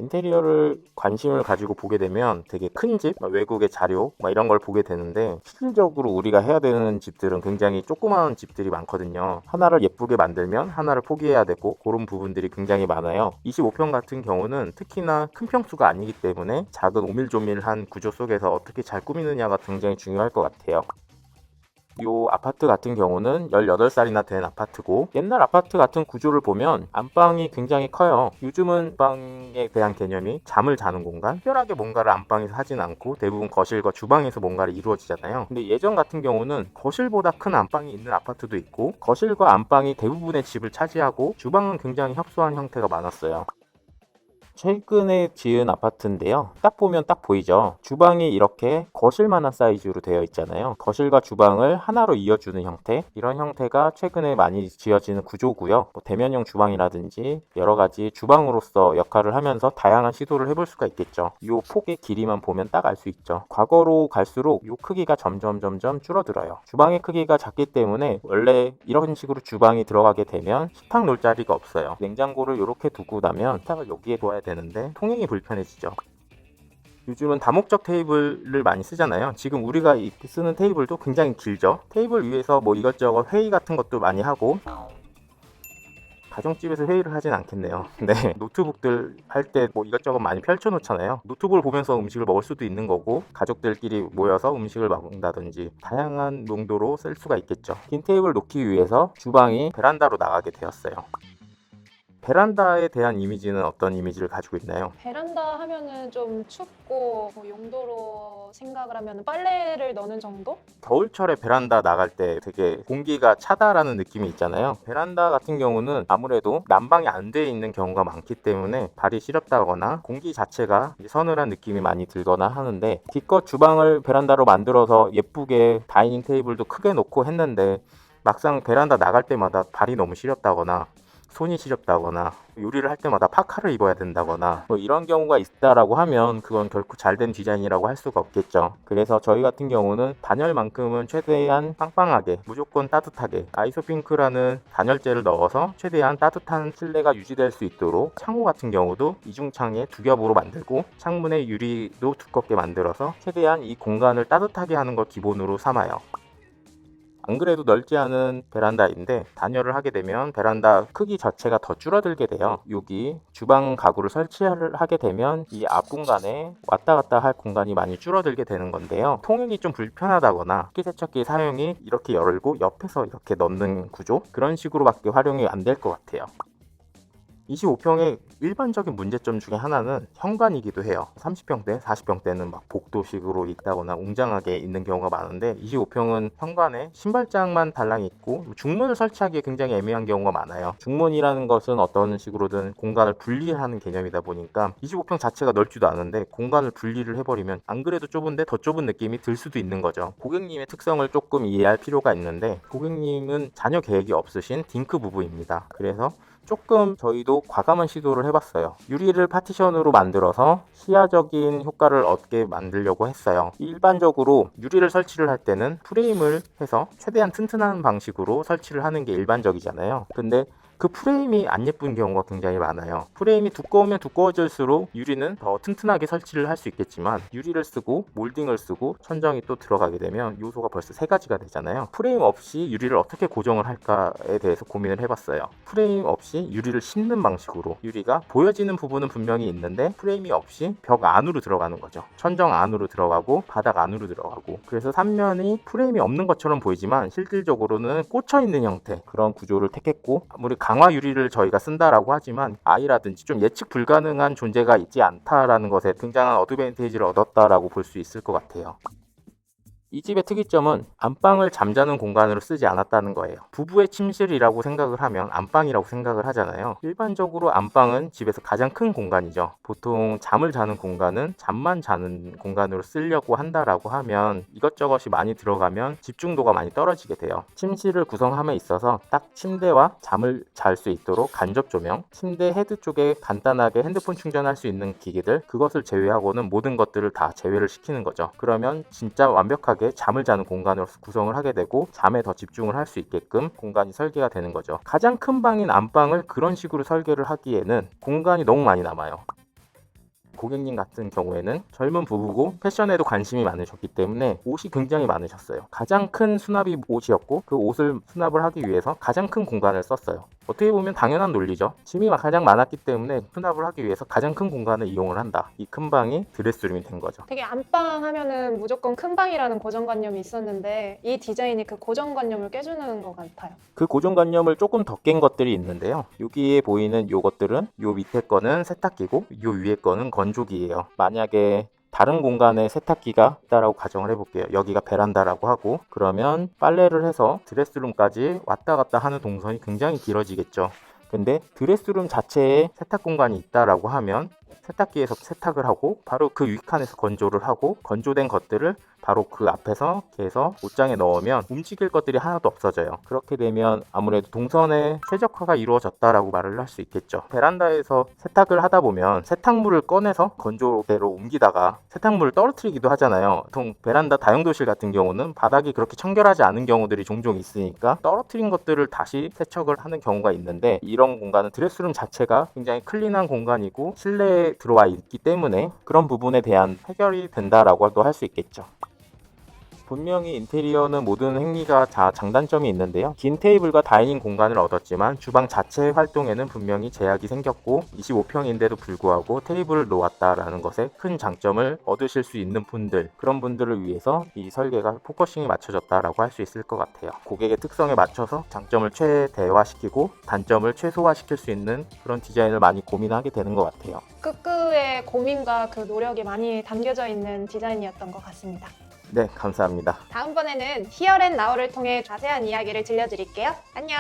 인테리어를 관심을 가지고 보게 되면 되게 큰 집, 외국의 자료 이런 걸 보게 되는데, 실질적으로 우리가 해야 되는 집들은 굉장히 조그마한 집들이 많거든요. 하나를 예쁘게 만들면 하나를 포기해야 되고, 그런 부분들이 굉장히 많아요. 25평 같은 경우는 특히나 큰 평수가 아니기 때문에 작은 오밀조밀한 구조 속에서 어떻게 잘 꾸미느냐가 굉장히 중요할 것 같아요. 요 아파트 같은 경우는 18살이나 된 아파트고, 옛날 아파트 같은 구조를 보면 안방이 굉장히 커요. 요즘은 안방에 대한 개념이 잠을 자는 공간, 특별하게 뭔가를 안방에서 하진 않고 대부분 거실과 주방에서 뭔가를 이루어지잖아요. 근데 예전 같은 경우는 거실보다 큰 안방이 있는 아파트도 있고, 거실과 안방이 대부분의 집을 차지하고 주방은 굉장히 협소한 형태가 많았어요. 최근에 지은 아파트인데요. 딱 보면 딱 보이죠. 주방이 이렇게 거실만한 사이즈로 되어 있잖아요. 거실과 주방을 하나로 이어주는 형태, 이런 형태가 최근에 많이 지어지는 구조고요. 대면형 주방이라든지 여러 가지 주방으로서 역할을 하면서 다양한 시도를 해볼 수가 있겠죠. 이 폭의 길이만 보면 딱 알 수 있죠. 과거로 갈수록 이 크기가 점점 줄어들어요. 주방의 크기가 작기 때문에 원래 이런 식으로 주방이 들어가게 되면 식탁 놓을 자리가 없어요. 냉장고를 이렇게 두고 나면 식탁을 여기에 둬야 되는데 통행이 불편해지죠. 요즘은 다목적 테이블을 많이 쓰잖아요. 지금 우리가 쓰는 테이블도 굉장히 길죠. 테이블 위에서 이것저것 회의 같은 것도 많이 하고, 가정집에서 회의를 하진 않겠네요. 네, 노트북들 할 때 이것저것 많이 펼쳐 놓잖아요. 노트북을 보면서 음식을 먹을 수도 있는 거고, 가족들끼리 모여서 음식을 먹는다든지 다양한 용도로 쓸 수가 있겠죠. 긴 테이블 놓기 위해서 주방이 베란다로 나가게 되었어요. 베란다에 대한 이미지는 어떤 이미지를 가지고 있나요? 베란다 하면은 좀 춥고 뭐 용도로 생각을 하면 빨래를 넣는 정도? 겨울철에 베란다 나갈 때 되게 공기가 차다라는 느낌이 있잖아요. 베란다 같은 경우는 아무래도 난방이 안 돼 있는 경우가 많기 때문에 발이 시렵다거나 공기 자체가 서늘한 느낌이 많이 들거나 하는데, 기껏 주방을 베란다로 만들어서 예쁘게 다이닝 테이블도 크게 놓고 했는데, 막상 베란다 나갈 때마다 발이 너무 시렵다거나 손이 시렵다거나 요리를 할 때마다 파카를 입어야 된다거나 이런 경우가 있다라고 하면, 그건 결코 잘된 디자인이라고 할 수가 없겠죠. 그래서 저희 같은 경우는 단열만큼은 최대한 빵빵하게, 무조건 따뜻하게 아이소핑크라는 단열재를 넣어서 최대한 따뜻한 실내가 유지될 수 있도록, 창호 같은 경우도 이중창에 두 겹으로 만들고 창문의 유리도 두껍게 만들어서 최대한 이 공간을 따뜻하게 하는 걸 기본으로 삼아요. 안 그래도 넓지 않은 베란다인데, 단열을 하게 되면 베란다 크기 자체가 더 줄어들게 돼요. 여기 주방 가구를 설치를 하게 되면 이 앞 공간에 왔다 갔다 할 공간이 많이 줄어들게 되는 건데요. 통행이 좀 불편하다거나 식기세척기 사용이 이렇게 열고 옆에서 이렇게 넣는 구조, 그런 식으로밖에 활용이 안 될 것 같아요. 25평의 일반적인 문제점 중에 하나는 현관이기도 해요. 30평대, 40평대는 복도식으로 있다거나 웅장하게 있는 경우가 많은데, 25평은 현관에 신발장만 달랑 있고 중문을 설치하기에 굉장히 애매한 경우가 많아요. 중문이라는 것은 어떤 식으로든 공간을 분리하는 개념이다 보니까 25평 자체가 넓지도 않은데 공간을 분리를 해버리면 안 그래도 좁은데 더 좁은 느낌이 들 수도 있는 거죠. 고객님의 특성을 조금 이해할 필요가 있는데, 고객님은 자녀 계획이 없으신 딩크 부부입니다. 그래서 조금 저희도 과감한 시도를 해봤어요. 유리를 파티션으로 만들어서 시야적인 효과를 얻게 만들려고 했어요. 일반적으로 유리를 설치를 할 때는 프레임을 해서 최대한 튼튼한 방식으로 설치를 하는 게 일반적이잖아요. 근데 그 프레임이 안 예쁜 경우가 굉장히 많아요. 프레임이 두꺼우면 두꺼워질수록 유리는 더 튼튼하게 설치를 할 수 있겠지만, 유리를 쓰고 몰딩을 쓰고 천정이 또 들어가게 되면 요소가 벌써 세 가지가 되잖아요. 프레임 없이 유리를 어떻게 고정을 할까에 대해서 고민을 해봤어요. 프레임 없이 유리를 싣는 방식으로, 유리가 보여지는 부분은 분명히 있는데 프레임이 없이 벽 안으로 들어가는 거죠. 천정 안으로 들어가고 바닥 안으로 들어가고, 그래서 3면이 프레임이 없는 것처럼 보이지만 실질적으로는 꽂혀 있는 형태, 그런 구조를 택했고, 아무리 강화 유리를 저희가 쓴다라고 하지만 아이라든지 좀 예측 불가능한 존재가 있지 않다라는 것에 굉장한 어드밴티지를 얻었다라고 볼 수 있을 것 같아요. 이 집의 특이점은 안방을 잠자는 공간으로 쓰지 않았다는 거예요. 부부의 침실이라고 생각을 하면 안방이라고 생각을 하잖아요. 일반적으로 안방은 집에서 가장 큰 공간이죠. 보통 잠을 자는 공간은 잠만 자는 공간으로 쓰려고 한다라고 하면 이것저것이 많이 들어가면 집중도가 많이 떨어지게 돼요. 침실을 구성함에 있어서 딱 침대와 잠을 잘 수 있도록 간접 조명, 침대 헤드 쪽에 간단하게 핸드폰 충전할 수 있는 기기들, 그것을 제외하고는 모든 것들을 다 제외를 시키는 거죠. 그러면 진짜 완벽하게 잠을 자는 공간으로 구성을 하게 되고, 잠에 더 집중을 할 수 있게끔 공간이 설계가 되는 거죠. 가장 큰 방인 안방을 그런 식으로 설계를 하기에는 공간이 너무 많이 남아요. 고객님 같은 경우에는 젊은 부부고 패션에도 관심이 많으셨기 때문에 옷이 굉장히 많으셨어요. 가장 큰 수납이 옷이었고 그 옷을 수납을 하기 위해서 가장 큰 공간을 썼어요. 어떻게 보면 당연한 논리죠. 짐이 가장 많았기 때문에 수납을 하기 위해서 가장 큰 공간을 이용을 한다. 이 큰 방이 드레스룸이 된 거죠. 되게 안방 하면은 무조건 큰 방이라는 고정관념이 있었는데 이 디자인이 그 고정관념을 깨주는 것 같아요. 그 고정관념을 조금 더 깬 것들이 있는데요. 여기에 보이는 요것들은 요 밑에 거는 세탁기고 요 위에 거는 건조기예요. 만약에 다른 공간에 세탁기가 있다라고 가정을 해볼게요. 여기가 베란다라고 하고 그러면 빨래를 해서 드레스룸까지 왔다 갔다 하는 동선이 굉장히 길어지겠죠. 근데 드레스룸 자체에 세탁 공간이 있다라고 하면 세탁기에서 세탁을 하고 바로 그 윗칸에서 건조를 하고 건조된 것들을 바로 그 앞에서 해서 옷장에 넣으면 움직일 것들이 하나도 없어져요. 그렇게 되면 아무래도 동선의 최적화가 이루어졌다라고 말을 할 수 있겠죠. 베란다에서 세탁을 하다 보면 세탁물을 꺼내서 건조대로 옮기다가 세탁물을 떨어뜨리기도 하잖아요. 보통 베란다 다용도실 같은 경우는 바닥이 그렇게 청결하지 않은 경우들이 종종 있으니까 떨어뜨린 것들을 다시 세척을 하는 경우가 있는데 이런 공간은 드레스룸 자체가 굉장히 클린한 공간이고 실내에 들어와 있기 때문에 그런 부분에 대한 해결이 된다라고도 할 수 있겠죠. 분명히 인테리어는 모든 행위가 다 장단점이 있는데요. 긴 테이블과 다이닝 공간을 얻었지만 주방 자체 활동에는 분명히 제약이 생겼고 25평인데도 불구하고 테이블을 놓았다라는 것에 큰 장점을 얻으실 수 있는 분들, 그런 분들을 위해서 이 설계가 포커싱이 맞춰졌다라고 할 수 있을 것 같아요. 고객의 특성에 맞춰서 장점을 최대화시키고 단점을 최소화시킬 수 있는 그런 디자인을 많이 고민하게 되는 것 같아요. 끄끄의 고민과 그 노력이 많이 담겨져 있는 디자인이었던 것 같습니다. 네, 감사합니다. 다음번에는 히어앤나우를 통해 자세한 이야기를 들려드릴게요. 안녕!